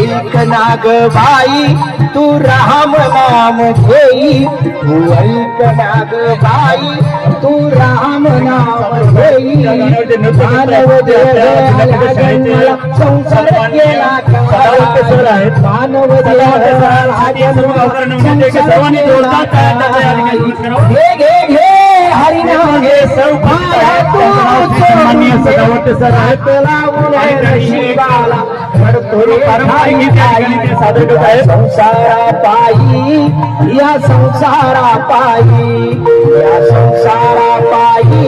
ऐक नाग बाई तू राम नाम घेई, तू ऐक नाग बाई तू राम नाम घेई. मानव देह जन्मला संसार केला काळा, मानव देह घे घे घे हरिनाम घे सौभाग्य तू शिवाला संसारा पायी या संसारा पायी या संसारा पायी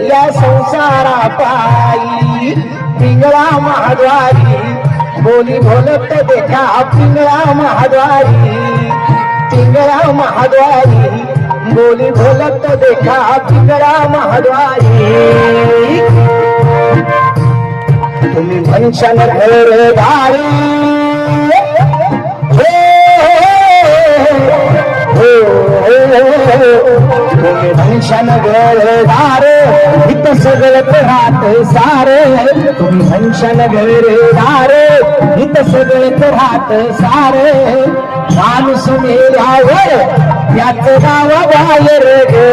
या संसारा पायी पिंगळा महाद्वारी बोली बोलत देखा पिंगळा महाद्वारी पिंगळा महाद्वारी बोली बोलत देखा पिंगळा महाद्वारी. तुम्ही म्हणशान घरदार तुम्ही म्हणशान घरदार इथं सगळं राहत सारे, तुम्ही म्हणशान घरदार इथं सगळं राहत सारे. माणूस मेल्यावर याच गाव बाहेर गे,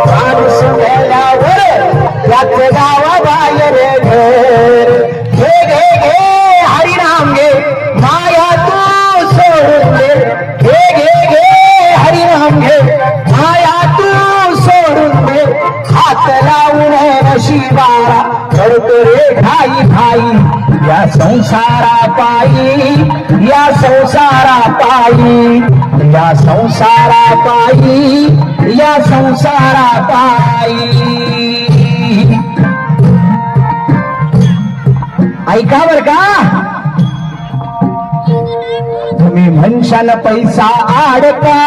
माणूस मेल्यावर याच गाव बाहेर गे. घे घे घे हरिनाम घे माया तू सोडून दे, घे घे घे हरिनाम घे माया तू सोडून दे. हात लावून नशिबाला करतो रे घाई घाई या संसारा पायी या संसारा पायी या संसारा पायी या संसारा पायी. ऐका बर का, तुम्ही म्हणशाल पैसा आडका,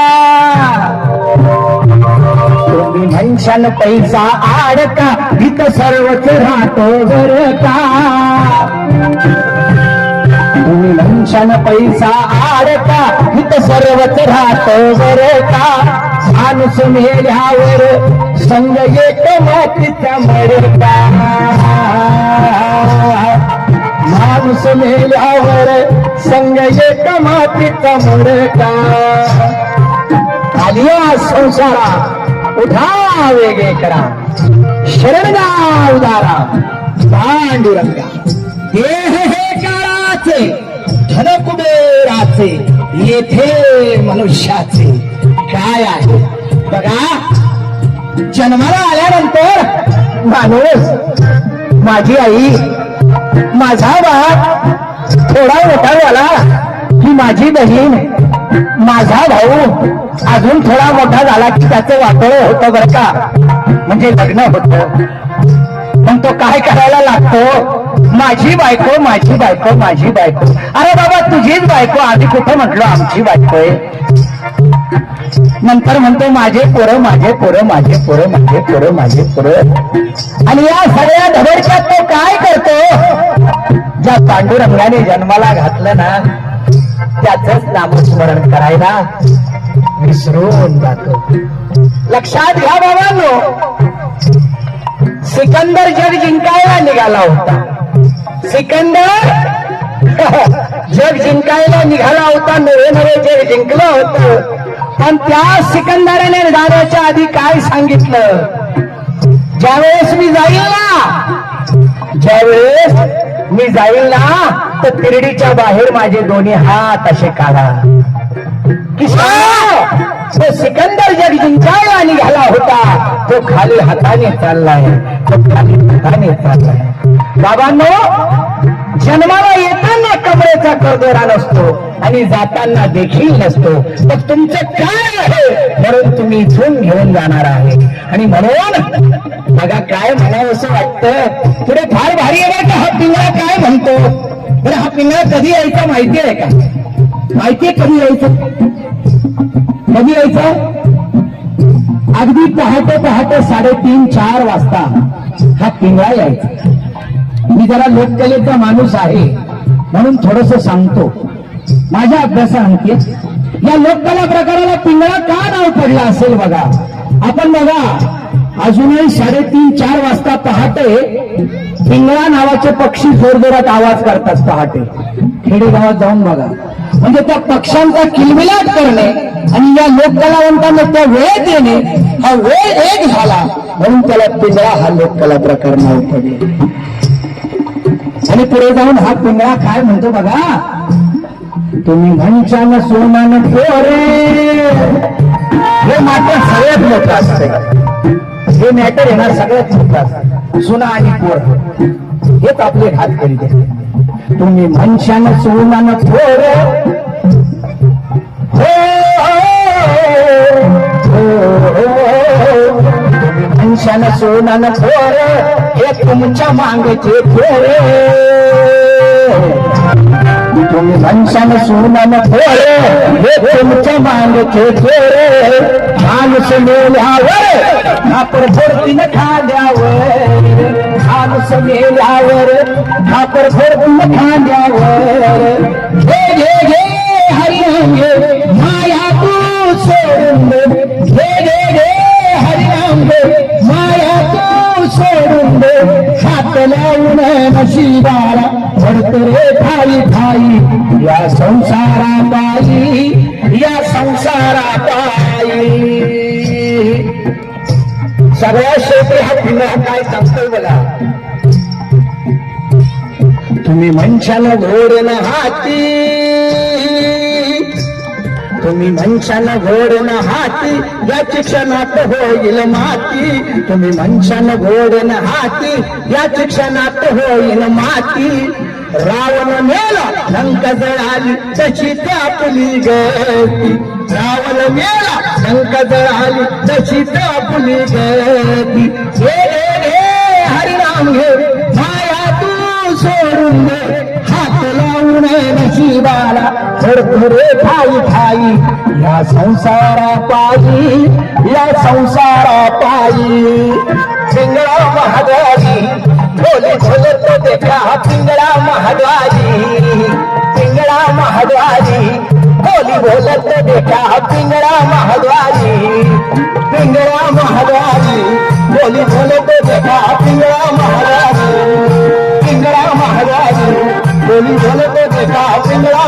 तुम्ही म्हणशाल पैसा आडका इथं सर्वच राहतो बर का. तुम्ही म्हणशाल पैसा आडका इथं सर्वच राहतो बर का. माणूस मेल्यावर संग एक मातीचा मडका, माणूस मेल्यावर संग एक मातीचा मडका. आलिया संसारा उठा वेगे करा शरणा उदारा पांडुरंगा. देह हे काळाचे धन कुबेराचे येथे मनुष्याचे काय आहे बघा. जन्माला आल्यानंतर माणूस माझी आई माझा बाप थोडा मोठा झाला की माझी बहीण माझा भाऊ अजून थोडा मोठा झाला की त्याचं वाटोळं होतं बरं का, म्हणजे लग्न होतं. मग तो काय करायला लागतो, माझी बायको माझी बायको माझी बायको. अरे बाबा तुझीच बायको, आधी कुठं म्हटलो आमची बायको आहे. नंतर म्हणतो माझे पोरं माझे पोरं माझे पोरं माझे पोरं माझे पोरं. आणि या सगळ्या धडक्यात तो काय करतो, ज्या पांडुरंगाने जन्माला घातलं ना त्याच नामस्मरण करायला विसरून जातो. लक्षात घ्या बाबांनो, सिकंदर जग जिंकायला निघाला होता. सिकंदर जग जिंकायला निघाला होता, नवे नवे जग जिंकलं होतं. पण त्या सिकंदराने जाण्याच्या आधी काय सांगितलं, ज्यावेळेस मी जाईल ना ज्यावेळेस मी जाईल ना तर तिरडीच्या बाहेर माझे दोन्ही हात असे काढा. तो सिकंदर जग जिंकायला निघाला होता, तो खाली हाताने चाललाय, तो खाली हाताने चाललाय. बाबांनो, जन्माला येताना कमरेचा करदोरा नसतो आणि जाताना देखील नसतो. तर तुमचं काय आहे म्हणून तुम्ही इथून घेऊन जाणार आहे. आणि म्हणून बघा काय म्हणावं असं वाटतं, पुढे फार भारी आहे का हा पिंगळा काय म्हणतो. बरं हा पिंगळा कधी यायचा माहिती आहे का, माहितीये कधी यायचं, कधी यायचं, अगदी पहाटे पहाटे 3:30-4 वाजता हा पिंगळा यायचा. मी जरा लोककलेचा माणूस आहे म्हणून थोडस सांगतो माझ्या अभ्यासाअंती. या लोककला प्रकाराला पिंगळा का नाव पडलं असेल बघा. आपण बघा अजूनही 3:30-4 वाजता पहाटे पिंगळा नावाचे पक्षी जोरजोरात आवाज करतात पहाटे. खेडेगावात जाऊन बघा. म्हणजे त्या पक्ष्यांचा किलबिलाट करणे आणि या लोककलावंतांना त्या वेळेत येणे हा वेळ एक झाला, म्हणून त्याला पिंगळा हा लोककला प्रकार नाव पडले. आणि पुढे जाऊन हा पिंगळा काय म्हणतो बघा, तुम्ही म्हणशान सोनान पोरे. हे मॅटर सगळ्यात मोठं असतं. हे मॅटर येणार सगळ्यात मोठं असतं. सोना आणि पोर हेच आपले हात करीत आहे. तुम्ही म्हणशान सोनान पोरे, तुम्ही म्हणशान सोनान पोरे, हे तुमच्या मागचे पोरे. तुम्ही म्हणशान सोनान पोरे, हे तुमच्या मागचे पोरे. माणूस मेल्यावर खापर फोडतीन खांद्यावर, माणूस मेल्यावर खापर फोडतीन खांद्यावर. घे घे घे हरिनाम घे, माया तू सोडून दे. घे घे घे हरिनाम घे, माया तू सोडून दे. हात लावून नशिबाला पडत रे ठाई ठाई, या संसारा पायी, या संसारा पायी. सगळ्या शेवटी हा पिंगळा काय सांगतोय बघा, तुम्ही म्हणशाल घोडन हाती, तुम्ही म्हणशाल घोडन हाती, या क्षणात होईल माती. तुम्ही म्हणशाल घोडन हाती, या क्षणात होईल माती. रावण मेला लंका जळाली, तशी त्या आपली गती. रावण मेला लंका जळाली, तशी त्या आपली गती. घे घे घे हरिनाम घे, माया तू सोडून दे. हात लावून नशिबाला थरथरे ठाई ठाई, या संसारा पायी, या संसारा पायी. पिंगळा महाद्वारी बोले बोलत देखा, पिंगळा महाद्वारी, पिंगळा महाद्वारी बोली बोलत देखा. पिंगळा महाद्वारी, पिंगळा महाद्वारी बोली बोलत देखा. पिंगळा महाद्वारी, पिंगळा महाद्वारी बोली बोलत देखा. पिंगळा